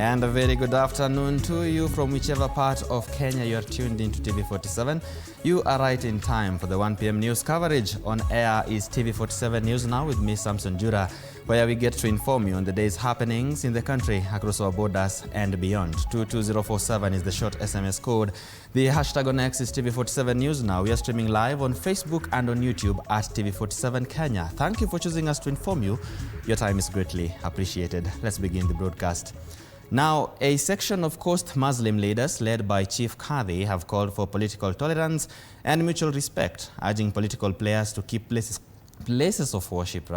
And a very good afternoon to you from whichever part of Kenya you are tuned into TV47. You are right in time for the 1 p.m. news coverage. On air is TV47 News Now with me, Samson Jura, where we get to inform you on the day's happenings in the country, across our borders and beyond. 22047 is the short SMS code. The hashtag on X is TV47 News Now. We are streaming live on Facebook and on YouTube at TV47 Kenya. Thank you for choosing us to inform you. Your time is greatly appreciated. Let's begin the broadcast. Now, a section of Coast Muslim leaders led by Chief Kadhi have called for political tolerance and mutual respect, urging political players to keep places of worship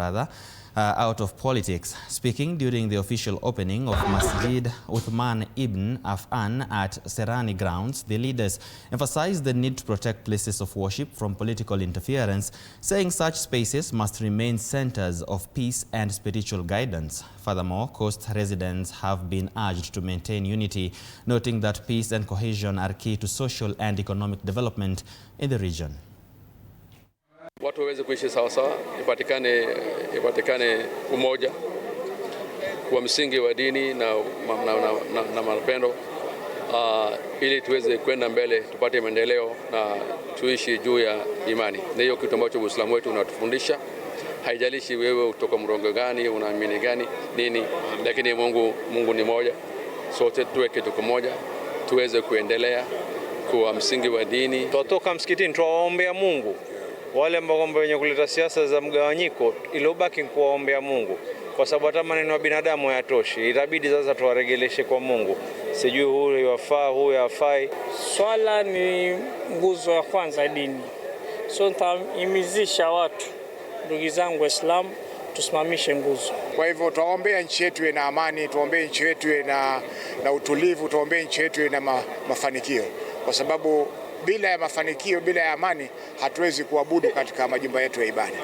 out of politics. Speaking during the official opening of Masjid Uthman ibn Affan at Serani grounds, the leaders emphasized the need to protect places of worship from political interference, saying such spaces must remain centers of peace and spiritual guidance. Furthermore, Coast residents have been urged to maintain unity, noting that peace and cohesion are key to social and economic development in the region. Watu waweze kuishi sawa sawa, ipatikane umoja kwa msingi wa dini na mapendo, ili tuweze kwenda mbele, tupate maendeleo na tuishi juu ya imani. Na hiyo kitu ambacho Uislamu wetu unatufundisha. Haijalishi wewe kutoka mrongo gani, unaamini gani, nini, lakini Mungu ni moja. Sote tuwe kitu kimoja, tuweze kuendelea kwa msingi wa dini. Tutoka msikitini tuwaombea Mungu. Wale ambao wenye kuleta siasa za mgawanyiko, ilobaki kuwaombea Mungu, kwa sababu hata maneno ya binadamu hayatoshi. Itabidi sasa tuwaregeleshe kwa Mungu. Sijui huyu yafaa, huyu hafai. Swala ni nguzo ya kwanza ya dini. So nitaimizisha watu, ndugu zangu Waislamu, tusimamishe nguzo. Kwa hivyo tuwaombea nchi yetu ina amani, tuombee nchi yetu na utulivu, tuombee nchi yetu ina mafanikio, kwa sababu bila ya mafanikio, bila ya amani, hatuwezi kuabudu katika majumba yetu ya ibada.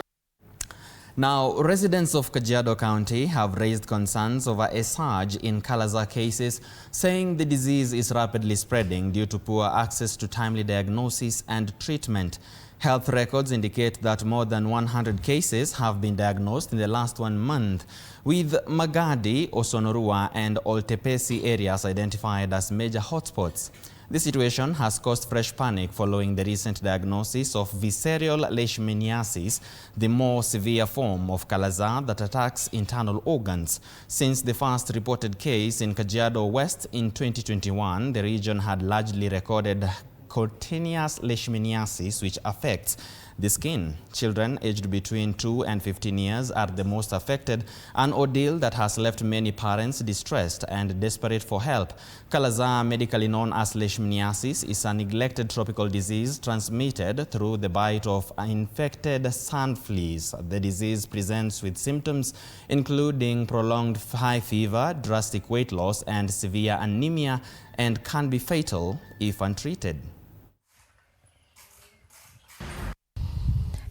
Now, residents of Kajiado County have raised concerns over a surge in Kalaza cases, saying the disease is rapidly spreading due to poor access to timely diagnosis and treatment. Health records indicate that more than 100 cases have been diagnosed in the last 1 month, with Magadi, Osonorua and Oltepesi areas identified as major hotspots. This situation has caused fresh panic following the recent diagnosis of visceral leishmaniasis, the more severe form of Kalaza that attacks internal organs. Since the first reported case in Kajiado West in 2021, the region had largely recorded cutaneous leishmaniasis, which affects the skin. Children aged between 2 and 15 years are the most affected, an ordeal that has left many parents distressed and desperate for help. Kalaza, medically known as leishmaniasis, is a neglected tropical disease transmitted through the bite of infected sand fleas. The disease presents with symptoms including prolonged high fever, drastic weight loss, and severe anemia, and can be fatal if untreated.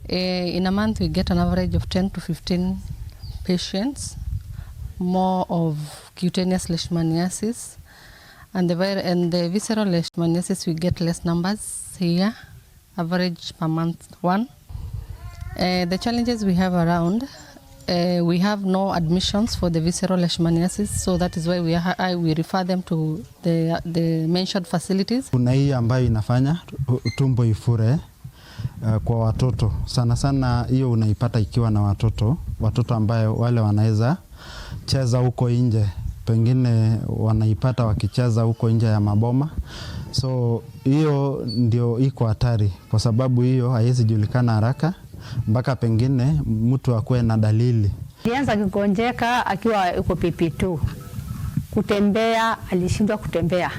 In a month, we get an average of 10 to 15 patients, more of cutaneous leishmaniasis. And the visceral leishmaniasis, we get less numbers here, average per month 1. The challenges we have around, we have no admissions for the visceral leishmaniasis, so that is why we refer them to the mentioned facilities. Kuna hii ambayo inafanya tumbo ifure kwa watoto. Sana sana hiyo unaipata ikiwa na watoto ambayo wale wanaweza cheza huko nje. Pengine wanaipata wakicheza huko nje ya maboma. So hiyo ndio iko hatari, kwa sababu hiyo haiwezi julikana haraka mpaka pengine mtu akuwe na dalili. Alianza kugonjeka akiwa yuko PP2. Kutembea, alishindwa kutembea.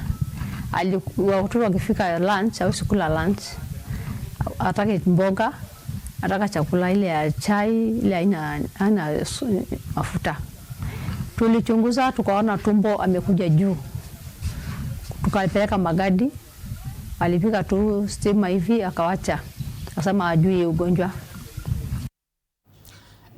Watoto wakifika lunch au sikula lunch, ataka mboga, ataka chakula ile ya chai, ile haina mafuta. Tulichunguza tukaona tumbo amekuja juu. Tukalipeleka Magadi, alipika tu stima hivi akawacha. Akasema ajui ugonjwa.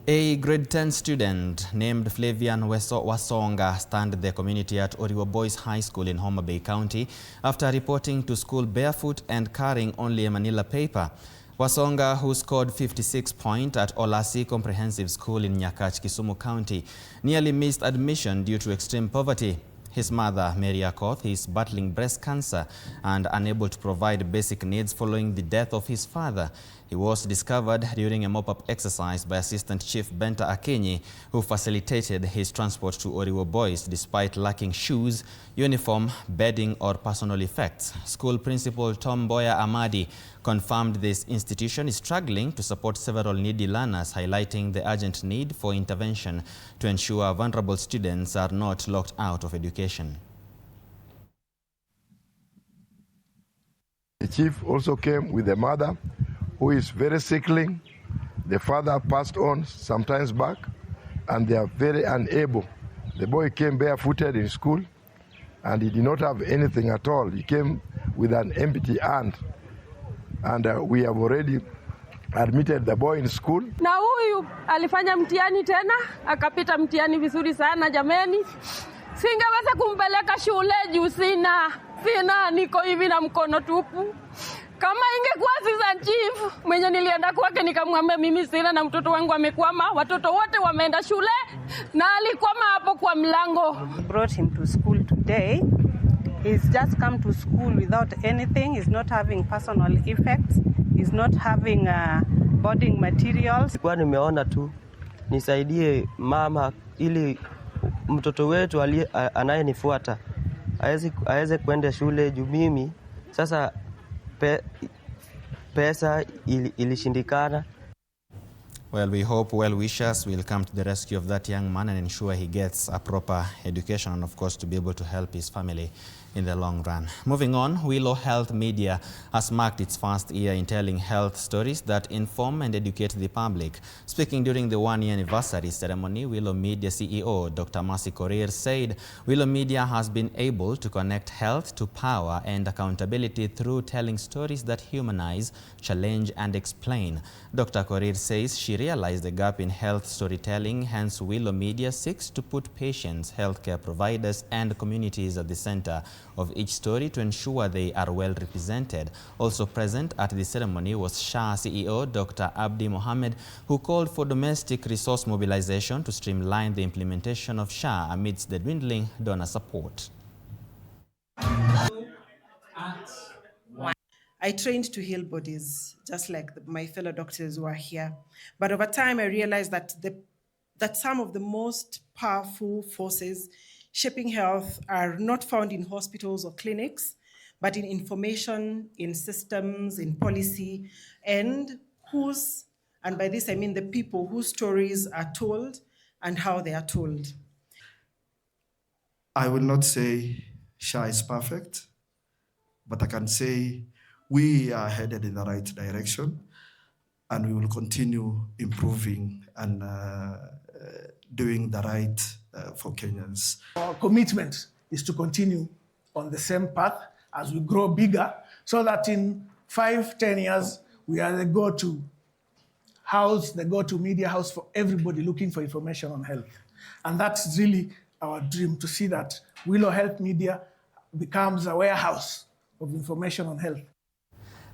A grade 10 student named Flavian Wasonga stunned the community at Oriwa Boys High School in Homa Bay County after reporting to school barefoot and carrying only a manila paper. Wasonga, who scored 56 points at Olasi Comprehensive School in Nyakach, Kisumu County, nearly missed admission due to extreme poverty. His mother, Mary Akoth, is battling breast cancer and unable to provide basic needs following the death of his father. He was discovered during a mop-up exercise by Assistant Chief Benta Akinyi, who facilitated his transport to Oriwo Boys despite lacking shoes, uniform, bedding or personal effects. School Principal Tom Boya Amadi confirmed this institution is struggling to support several needy learners, highlighting the urgent need for intervention to ensure vulnerable students are not locked out of education. The chief also came with the mother, who is very sickly. The father passed on some times back, and they are very unable. The boy came barefooted in school, and he did not have anything at all. He came with an empty hand, and we have already admitted the boy in school. Na huyu alifanya mtihani tena, akapita mtihani vizuri sana jameni. Singeweza kumpeleka shule juu sina niko hivi na mkono tupu. Kama ingekuwa sasa chief mwenye nilienda kwake nikamwambia mimi sina na mtoto wangu amekwama, watoto wote wameenda shule na alikwama hapo kwa mlango. Brought him to school today. He's just come to school without anything. He's not having personal effects. He's not having boarding materials. Kwa nimeona tu nisaidie mama ili mtoto wetu anayenifuata aweze kwenda shule juu mimi sasa pesa ilishindikana. Well, we hope well-wishers will come to the rescue of that young man and ensure he gets a proper education and, of course, to be able to help his family in the long run. Moving on, Willow Health Media has marked its first year in telling health stories that inform and educate the public. Speaking during the one-year anniversary ceremony, Willow Media CEO Dr. Mercy Korir said Willow Media has been able to connect health to power and accountability through telling stories that humanize, challenge and explain. Dr. Korir says she realized the gap in health storytelling, hence Willow Media seeks to put patients, healthcare providers and communities at the center of each story to ensure they are well represented. Also present at the ceremony was SHA CEO Dr. Abdi Mohammed, who called for domestic resource mobilization to streamline the implementation of SHA amidst the dwindling donor support. I trained to heal bodies, just like my fellow doctors who are here. But over time, I realized that some of the most powerful forces shaping health are not found in hospitals or clinics, but in information, in systems, in policy, and by this I mean the people whose stories are told and how they are told. I will not say SHA is perfect, but I can say we are headed in the right direction, and we will continue improving and doing the right for Kenyans. Our commitment is to continue on the same path as we grow bigger, so that in 5-10 years, we are the go-to house, the go-to media house for everybody looking for information on health. And that's really our dream, to see that Willow Health Media becomes a warehouse of information on health.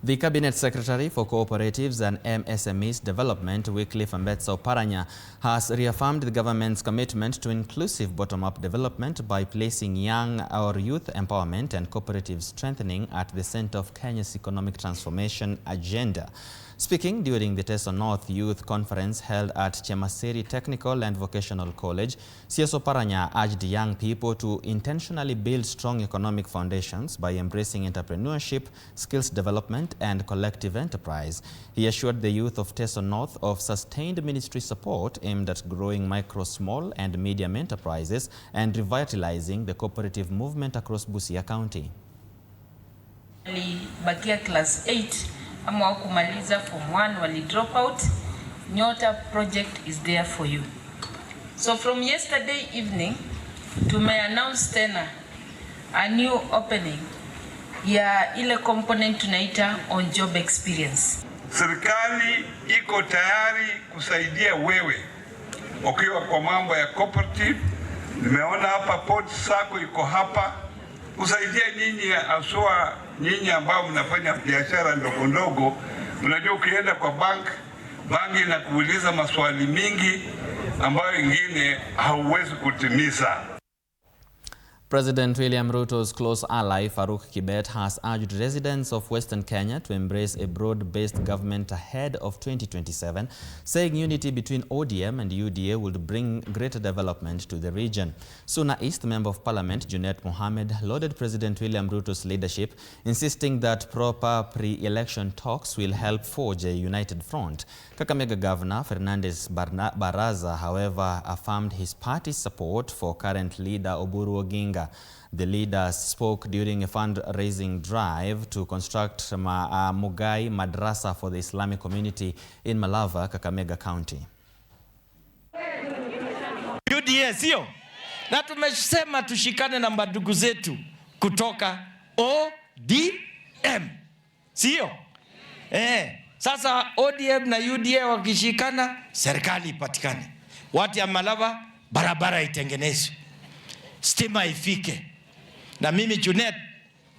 The Cabinet Secretary for Cooperatives and MSMEs Development, Wycliffe Ambetsa Oparanya, has reaffirmed the government's commitment to inclusive bottom-up development by placing youth empowerment and cooperative strengthening at the center of Kenya's economic transformation agenda. Speaking during the Teso North Youth Conference held at Chemasiri Technical and Vocational College, CS Oparanya urged young people to intentionally build strong economic foundations by embracing entrepreneurship, skills development, and collective enterprise. He assured the youth of Teso North of sustained ministry support aimed at growing micro, small, and medium enterprises and revitalizing the cooperative movement across Busia County. Bakia class 8 ama wakumaliza form 1 wali drop out. Nyota project is there for you. So from yesterday evening tume-announce tena a new opening ya ile component tunaita on job experience. Serikali iko tayari kusaidia wewe ukiwa kwa mambo ya cooperative. Nimeona hapa port sako iko hapa kusaidia nyinyi, aswa nyinyi ambao mnafanya biashara ndogo ndogo. Unajua ukienda kwa banki na kuuliza maswali mingi ambayo ingine hauwezi kutimiza. President William Ruto's close ally Faruk Kibet has urged residents of Western Kenya to embrace a broad-based government ahead of 2027, saying unity between ODM and UDA would bring greater development to the region. Suna East Member of Parliament Junet Mohamed lauded President William Ruto's leadership, insisting that proper pre-election talks will help forge a united front. Kakamega Governor Fernandez Baraza, however, affirmed his party's support for current leader Oburu Oginga. The leaders spoke during a fundraising drive to construct Mugai Madrasa for the Islamic community in Malava, Kakamega County. UDA sio? Na tumesema tushikane na ndugu zetu kutoka ODM. Sio? Sasa ODM na UDA wakishikana, serikali ipatikane. Watu ya Malava, barabara itengenezwe. Stima ifike. Na mimi Junet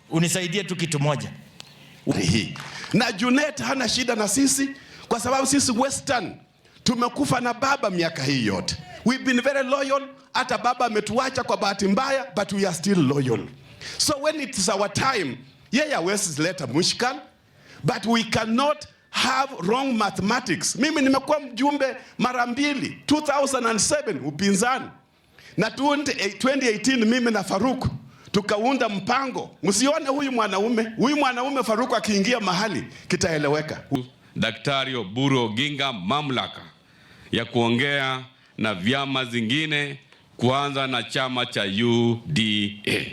unisaidie tu kitu moja. Na Junet hana shida na sisi kwa sababu sisi Western tumekufa na baba miaka hii yote. We've been very loyal. Hata baba ametuacha kwa bahati mbaya, but we are still loyal. So when it is our time, West leta mushkal, but we cannot have wrong mathematics. Mimi nimekuwa mjumbe mara mbili, 2007 upinzani. Na 2018 mimi na Faruk tukaunda mpango. Msione huyu mwanaume Faruk akiingia mahali kitaeleweka. Daktari Oburu Oginga mamlaka ya kuongea na vyama zingine, kuanza na chama cha UDA,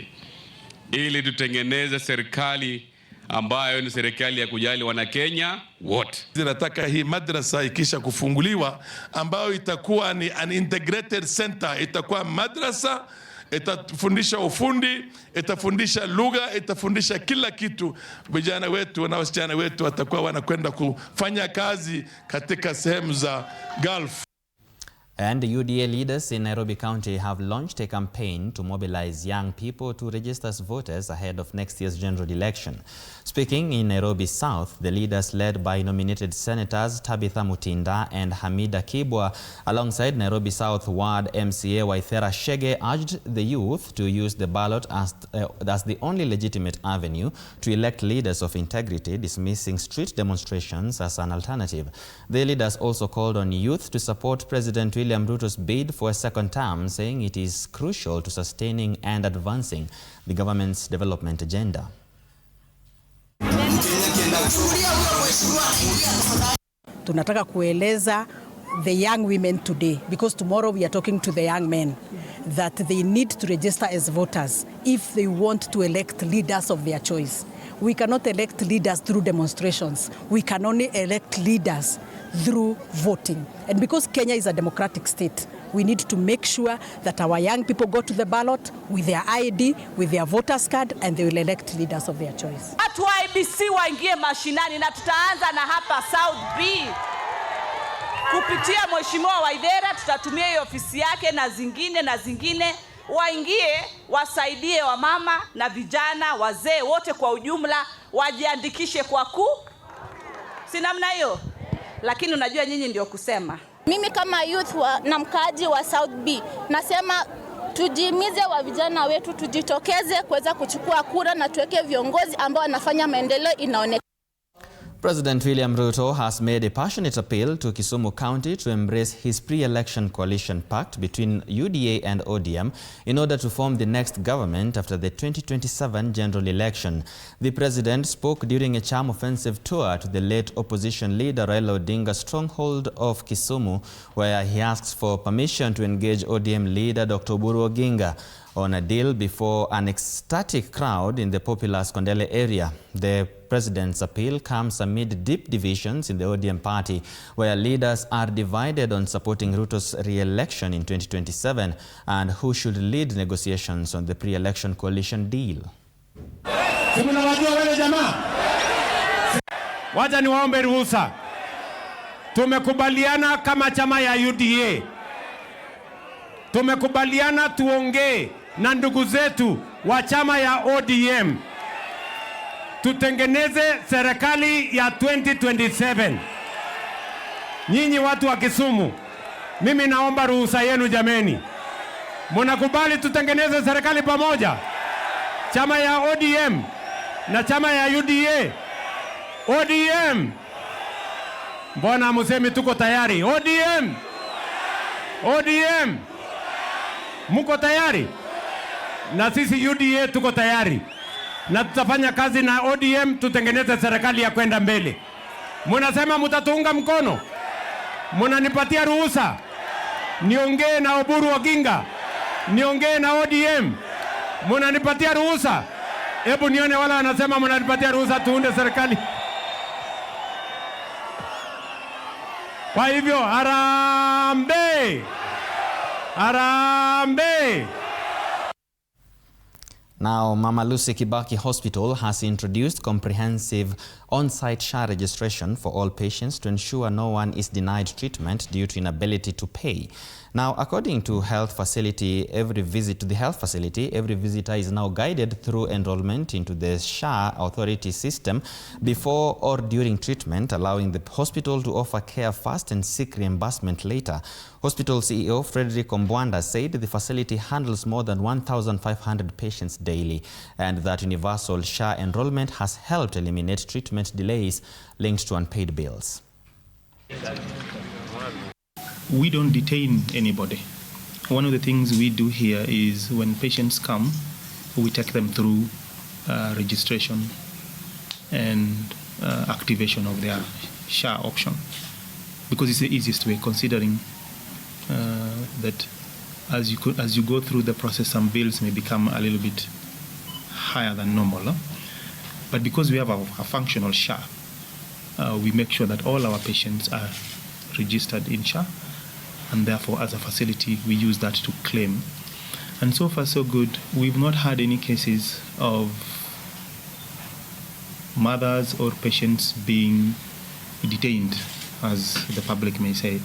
ili tutengeneze serikali ambayo ni serikali ya kujali Wanakenya wote. Nataka hii madrasa ikisha kufunguliwa, ambayo itakuwa ni an integrated center, itakuwa madrasa, itafundisha ufundi, itafundisha lugha, itafundisha kila kitu. Vijana wetu na wasichana wetu watakuwa wanakwenda kufanya kazi katika sehemu za Gulf. And the UDA leaders in Nairobi County have launched a campaign to mobilize young people to register as voters ahead of next year's general election. Speaking in Nairobi South, the leaders led by nominated Senators Tabitha Mutinda and Hamida Kibwa, alongside Nairobi South Ward MCA Waithera Shege, urged the youth to use the ballot as the only legitimate avenue to elect leaders of integrity, dismissing street demonstrations as an alternative. The leaders also called on youth to support President William Ruto's bid for a second term, saying it is crucial to sustaining and advancing the government's development agenda. Tunataka kueleza the young women today, because tomorrow we are talking to the young men, that they need to register as voters if they want to elect leaders of their choice. We cannot elect leaders through demonstrations. We can only elect leaders through voting. And because Kenya is a democratic state, we need to make sure that our young people go to the ballot with their ID, with their voters card, and they will elect leaders of their choice. Watu wa IBC waingie mashinani, na tutaanza na hapa South B. Kupitia Mheshimiwa Waithera, tutatumia hiyo ofisi yake na zingine waingie, wasaidie wamama na vijana, wazee wote kwa ujumla, wajiandikishe kwa si namna hiyo. Lakini unajua nyinyi ndio kusema. Mimi kama youth na mkaaji wa South B, nasema tujimize wa vijana wetu, tujitokeze kuweza kuchukua kura na tuweke viongozi ambao wanafanya maendeleo inaonekana. President William Ruto has made a passionate appeal to Kisumu County to embrace his pre-election coalition pact between UDA and ODM in order to form the next government after the 2027 general election. The president spoke during a charm offensive tour to the late opposition leader Raila Odinga's stronghold of Kisumu, where he asks for permission to engage ODM leader Dr. Oburu Oginga on a deal before an ecstatic crowd in the popular Skondele area. The president's appeal comes amid deep divisions in the ODM party, where leaders are divided on supporting Ruto's re-election in 2027 and who should lead negotiations on the pre-election coalition deal. Wacha niwaombe ruhusa. Tumekubaliana kama chama ya UDA. Tumekubaliana tuongee na ndugu zetu wa chama ya ODM. Tutengeneze serikali ya 2027. Nyinyi watu wa Kisumu, mimi naomba ruhusa yenu jameni. Munakubali tutengeneze serikali pamoja? Chama ya ODM na chama ya UDA. ODM. Mbona musemi tuko tayari? ODM. ODM. Muko tayari? Na sisi UDA tuko tayari. Na tutafanya kazi na ODM tutengeneze serikali ya kwenda mbele. Munasema mutatuunga mkono? Munanipatia ruhusa niongee na Oburu Oginga, niongee na ODM? Munanipatia ruhusa? Hebu nione wala wanasema munanipatia ruhusa tuunde serikali. Kwa hivyo harambee! Harambee! Now, Mama Lucy Kibaki Hospital has introduced comprehensive on-site SHA registration for all patients to ensure no one is denied treatment due to inability to pay. Now, according to health facility, every visit to the health facility, every visitor is now guided through enrollment into the SHA authority system before or during treatment, allowing the hospital to offer care first and seek reimbursement later. Hospital CEO Frederick Ombwanda said the facility handles more than 1,500 patients daily and that universal SHA enrollment has helped eliminate treatment delays linked to unpaid bills. We don't detain anybody. One of the things we do here is when patients come, we take them through registration and activation of their SHA option, because it's the easiest way, considering that as you go through the process, some bills may become a little bit higher than normal. But because we have a functional SHA, we make sure that all our patients are registered in SHA, and therefore as a facility we use that to claim. And so far so good. We've not had any cases of mothers or patients being detained, as the public may say,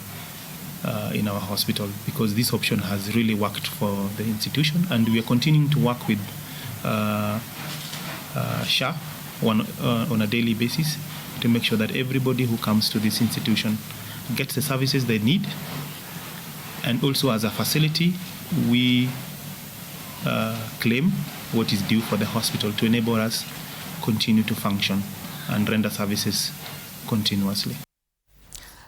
in our hospital, because this option has really worked for the institution, and we are continuing to work with SHA on a daily basis to make sure that everybody who comes to this institution gets the services they need. And also as a facility, we claim what is due for the hospital to enable us continue to function and render services continuously.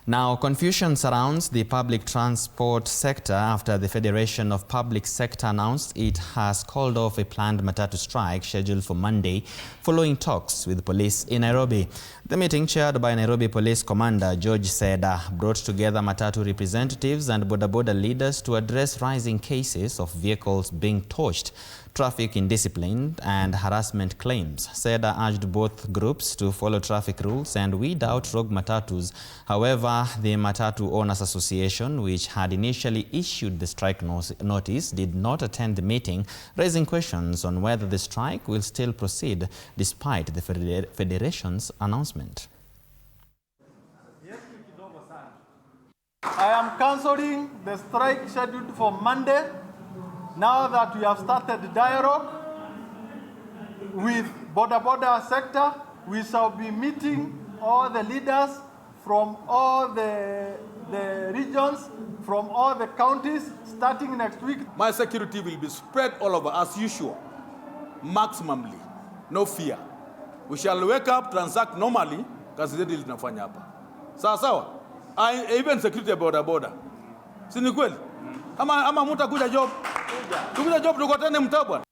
Now, confusion surrounds the public transport sector after the Federation of Public Sector announced it has called off a planned matatu strike scheduled for Monday following talks with police in Nairobi. The meeting, chaired by Nairobi Police Commander George Seda, brought together matatu representatives and boda leaders to address rising cases of vehicles being torched, traffic indiscipline and harassment claims. Seda urged both groups to follow traffic rules and weed out rogue matatus. However, the Matatu Owners Association, which had initially issued the strike notice, did not attend the meeting, raising questions on whether the strike will still proceed despite the Federation's announcement. I am cancelling the strike scheduled for Monday. Now that we have started dialogue with border sector, we shall be meeting all the leaders from all the regions, from all the counties, starting next week. My security will be spread all over as usual, maximally, no fear. We shall wake up, transact normally, kazi zetu tunafanya hapa. Sawa sawa? Even security border. Si ni kweli? Ama mutakuja job. Tukuja job tukotane mtabwa.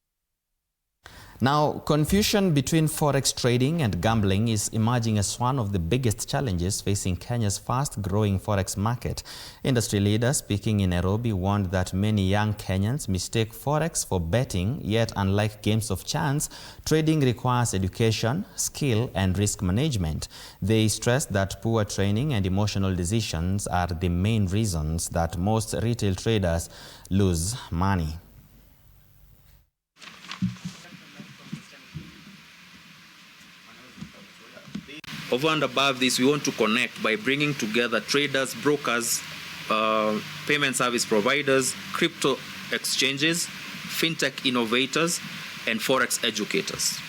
Now, confusion between forex trading and gambling is emerging as one of the biggest challenges facing Kenya's fast-growing forex market. Industry leaders speaking in Nairobi warned that many young Kenyans mistake forex for betting, yet unlike games of chance, trading requires education, skill and risk management. They stressed that poor training and emotional decisions are the main reasons that most retail traders lose money. Over and above this, we want to connect by bringing together traders, brokers, payment service providers, crypto exchanges, fintech innovators, and forex educators.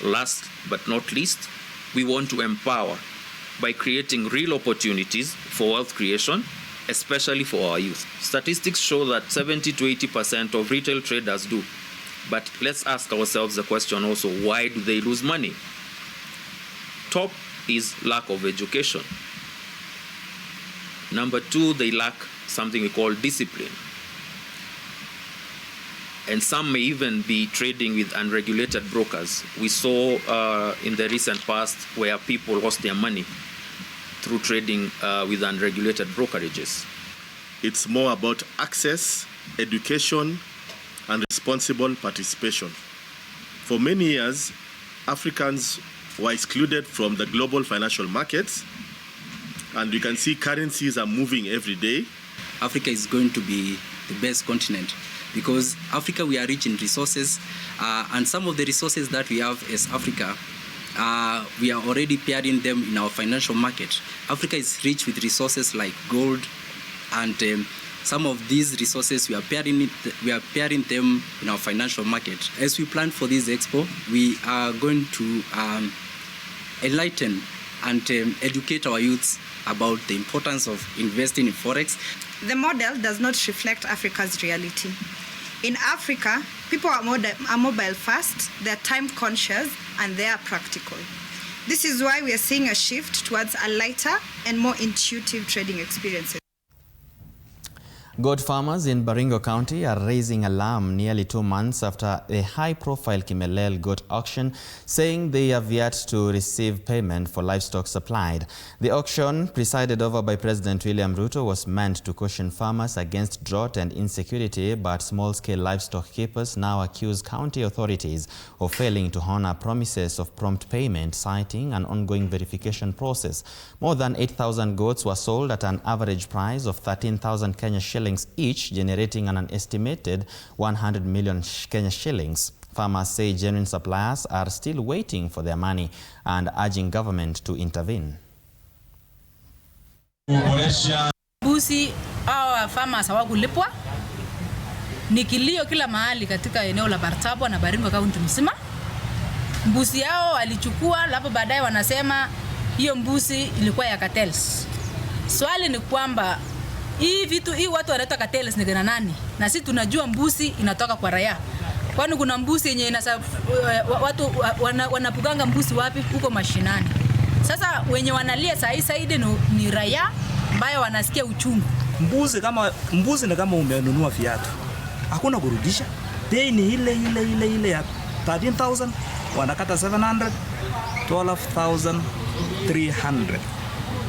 Last but not least, we want to empower by creating real opportunities for wealth creation especially for our youth. Statistics show that 70 to 80% of retail traders do. But let's ask ourselves the question also, why do they lose money? Top is lack of education. Number two, they lack something we call discipline. And some may even be trading with unregulated brokers. We saw in the recent past where people lost their money through trading with unregulated brokerages. It's more about access, education, and responsible participation. For many years, Africans were excluded from the global financial markets, and you can see currencies are moving every day. Africa is going to be the best continent because Africa, we are rich in resources, and some of the resources that we have as Africa, we are already pairing them in our financial market. Africa is rich with resources like gold, and some of these resources we are pairing them in our financial market. As we plan for this expo, we are going to enlighten and educate our youths about the importance of investing in Forex. The model does not reflect Africa's reality. In Africa, people are mobile first, they're time conscious, and they are practical. This is why we are seeing a shift towards a lighter and more intuitive trading experiences. Goat farmers in Baringo County are raising alarm nearly 2 months after a high-profile Kimelel goat auction, saying they have yet to receive payment for livestock supplied. The auction, presided over by President William Ruto, was meant to caution farmers against drought and insecurity, but small-scale livestock keepers now accuse county authorities of failing to honor promises of prompt payment, citing an ongoing verification process. More than 8,000 goats were sold at an average price of 13,000 Kenya shillings each, generating an estimated 100 million Kenya shillings. Farmers say genuine suppliers are still waiting for their money and urging government to intervene. Mbuzi hawa farmers hawakulipwa. Ni kilio kila mahali katika eneo la Bartabo na Baringo County mzima. Mbuzi hao walichukua, lapo baadaye wanasema hiyo mbuzi ilikuwa ya cartels. Swali ni kwamba hii watu wanaleta cartels ni kina nani? Na sisi tunajua mbuzi inatoka kwa raia. Kwani kuna mbuzi yenye watu wanapuganga mbuzi wapi? Huko mashinani. Sasa wenye wanalia saidi ni raia ambayo wanasikia uchungu. Mbuzi ni kama umenunua viatu. Hakuna kurudisha. Bei ni ile ya 13,000, wanakata 700, 12,300.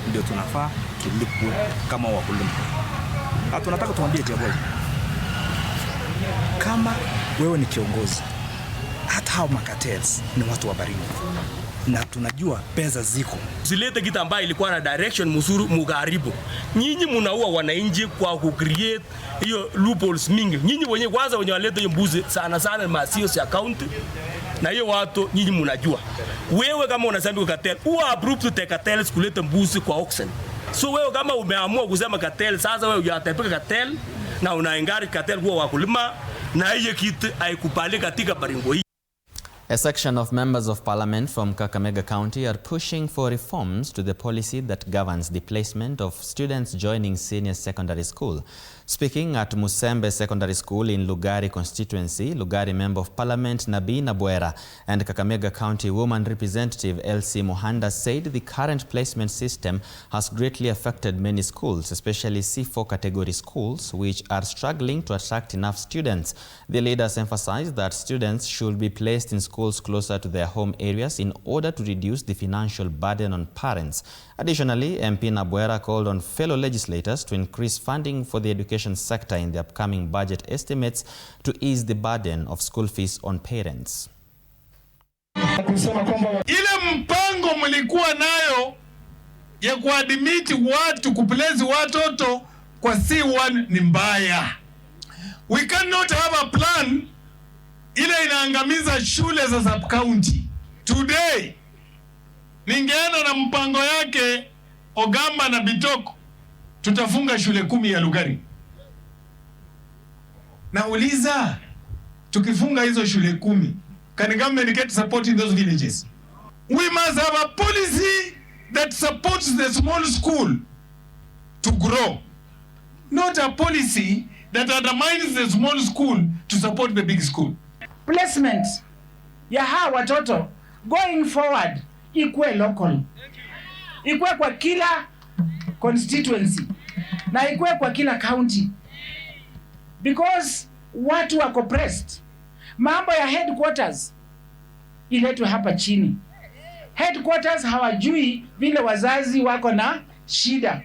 Ndio tunafaa tulipwe kama wakulima. Tunataka tuambie jambo. Kama wewe ni kiongozi, hata hao makatels ni watu wa Baringo. Na tunajua pesa ziko. Usilete kitu ambayo ilikuwa na direction mzuri mugaribu. Nyinyi mnaua wananchi kwa ku create hiyo loopholes mingi. Nyinyi wenyewe kwanza wenye waleta hiyo mbuzi sana masio ya county. Na hiyo watu nyinyi mnajua. Wewe kama unasema cartel, who are approved to take cartels kuleta mbuzi kwa auction. So wewe kama umeamua kusema cartel, sasa wewe unatapika cartel na unaengari cartel kwa wakulima na hiyo kitu haikupali katika Baringo hii. A section of members of parliament from Kakamega County are pushing for reforms to the policy that governs the placement of students joining senior secondary school. Speaking at Musembe Secondary School in Lugari constituency, Lugari Member of Parliament Nabii Nabwera and Kakamega County Woman Representative LC Mohanda said the current placement system has greatly affected many schools, especially C4 category schools, which are struggling to attract enough students. The leaders emphasized that students should be placed in schools closer to their home areas in order to reduce the financial burden on parents. Additionally, MP Nabwera called on fellow legislators to increase funding for the education sector in the upcoming budget estimates to ease the burden of school fees on parents. Ile mpango mlikuwa nayo ya kuadmit watu kupelezi watoto kwa C1 ni mbaya. We cannot have a plan ile inaangamiza shule za sub county. Today ningeenda na mpango yake Ogamba na Bitoko, tutafunga shule 10 ya Lugari. Nauliza, tukifunga hizo shule 10, can government get support in those villages? We must have a policy that supports the small school to grow. not a policy that undermines the small school to support the big school. Placement ya hawa watoto going forward ikuwe local, ikuwe kwa kila constituency na ikuwe kwa kila county, because watu wako pressed. Mambo ya headquarters iletwe hapa chini. Headquarters hawajui vile wazazi wako na shida.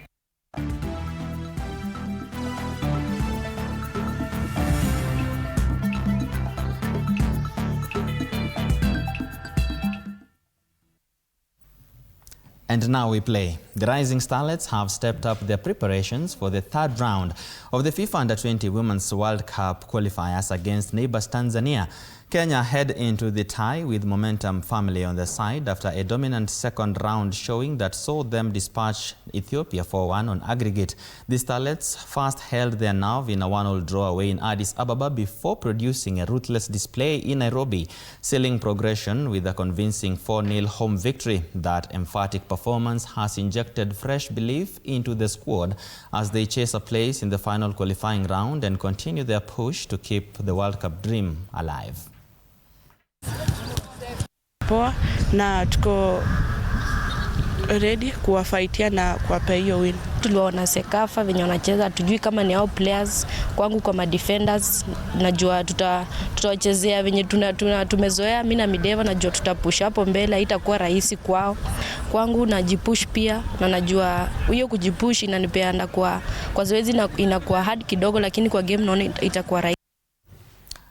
And now we play. The Rising Starlets have stepped up their preparations for the third round of the FIFA Under-20 Women's World Cup qualifiers against neighbors Tanzania. Kenya head into the tie with momentum firmly on their side after a dominant second round showing that saw them dispatch Ethiopia 4-1 on aggregate. The Starlets first held their nerve in a 1-1 draw away in Addis Ababa before producing a ruthless display in Nairobi, sealing progression with a convincing 4-0 home victory. That emphatic performance has injected fresh belief into the squad as they chase a place in the final qualifying round and continue their push to keep the World Cup dream alive. Poa na tuko ready kuwafaitia na kuwapa hiyo win. Tuliona Sekafa venye wanacheza, tujui kama ni hao players. Kwangu kwa ma defenders najua tutawachezea venye tumezoea. Mimi na Mideva najua tutapush hapo mbele, haitakuwa rahisi kwao. Kwangu najipush pia na najua hiyo kujipush inanipeana kwa zoezi inakuwa hard kidogo, lakini kwa game naona itakuwa rahisi.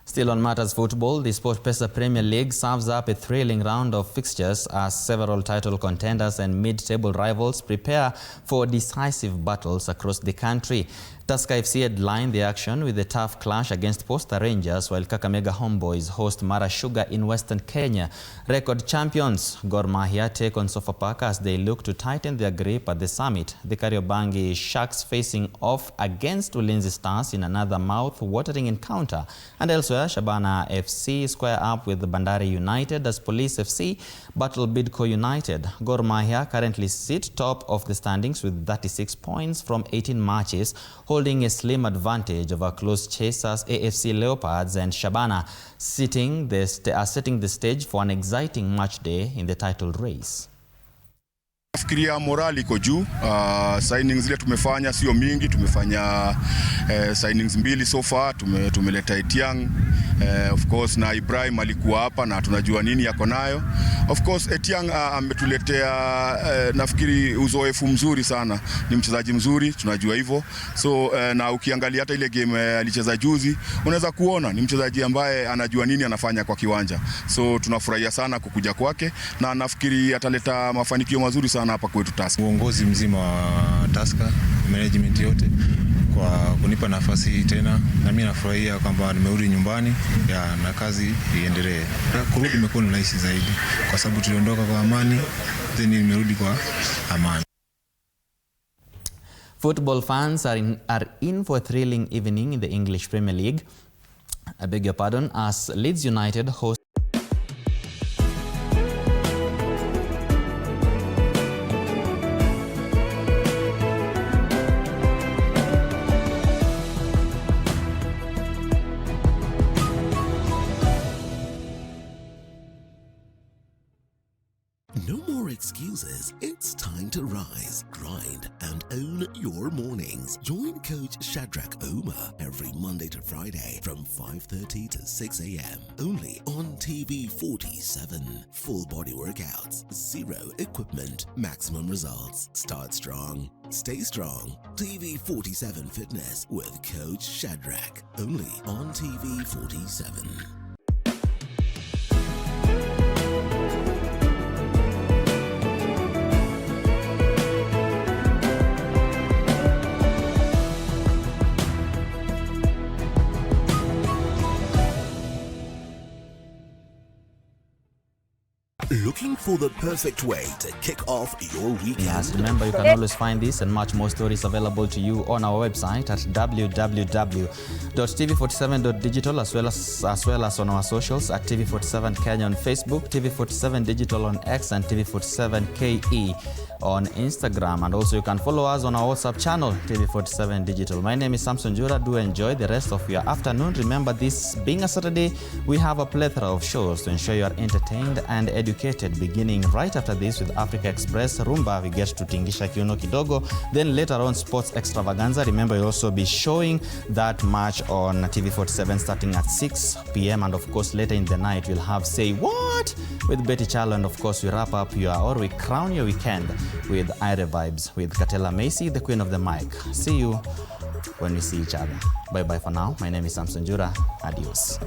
Still on matters football, the SportPesa Premier League serves up a thrilling round of fixtures as several title contenders and mid-table rivals prepare for decisive battles across the country. Tusker FC headline the action with a tough clash against Posta Rangers, while Kakamega Homeboys host Mara Sugar in Western Kenya. Record champions Gor Mahia take on Sofapaka as they look to tighten their grip at the summit. The Kariobangi Sharks facing off against Ulinzi Stars in another mouth-watering encounter. And elsewhere, Shabana FC square up with Bandari United as Police FC battle Bidco United. Gor Mahia currently sit top of the standings with 36 points from 18 matches, holding a slim advantage over close chasers AFC Leopards, and Shabana setting the stage for an exciting match day in the title race. Nafikiria morali iko juu. Signings zile tumefanya sio mingi, tumefanya signings mbili so far. Tumeleta Etiang, of course, na Ibrahim alikuwa hapa na tunajua nini yako nayo. Of course Etiang ametuletea nafikiri uzoefu mzuri sana, ni mchezaji mzuri, tunajua hivyo. So na ukiangalia hata ile game alicheza juzi, unaweza kuona ni mchezaji ambaye anajua nini anafanya kwa kiwanja. So tunafurahia sana kukuja kwake na nafikiri ataleta mafanikio mazuri sana hapa kwetu Tusker. Uongozi mzima wa Tusker, management yote kwa kunipa nafasi hii tena, na mimi nafurahia kwamba nimerudi nyumbani na kazi iendelee. Kurudi imekuwa ni rahisi zaidi kwa sababu tuliondoka kwa amani, then nimerudi kwa amani. Football fans are in for a thrilling evening in the English Premier League. I beg your pardon, as Leeds United host excuses. It's time to rise, grind, and own your mornings. Join Coach Shadrach Omer every Monday to Friday from 5:30 to 6 a.m. only on TV47. Full body workouts, zero equipment, maximum results. Start strong, stay strong. TV47 Fitness with Coach Shadrach only on TV47. Looking for the perfect way to kick off your weekend? Yes, remember you can always find this and much more stories available to you on our website at www.tv47.digital as well as on our socials at TV47 Kenya on Facebook, TV47 Digital on X, and TV47 KE on Instagram. And also you can follow us on our WhatsApp channel, TV47 Digital. My name is Samson Jura. Do enjoy the rest of your afternoon. Remember, this being a Saturday, we have a plethora of shows to ensure you are entertained and educated, beginning right after this with Africa Express Rumba. We get to Tingisha Kiuno Kidogo. Then later on, Sports Extravaganza. Remember, you'll also be showing that match on TV47 starting at 6 p.m. And of course, later in the night, we'll have Say What with Betty Charlo. And of course, we wrap up we crown your weekend with Ire Vibes with Katela Macy, the queen of the mic. See you when we see each other. Bye-bye for now. My name is Samson Jura. Adios.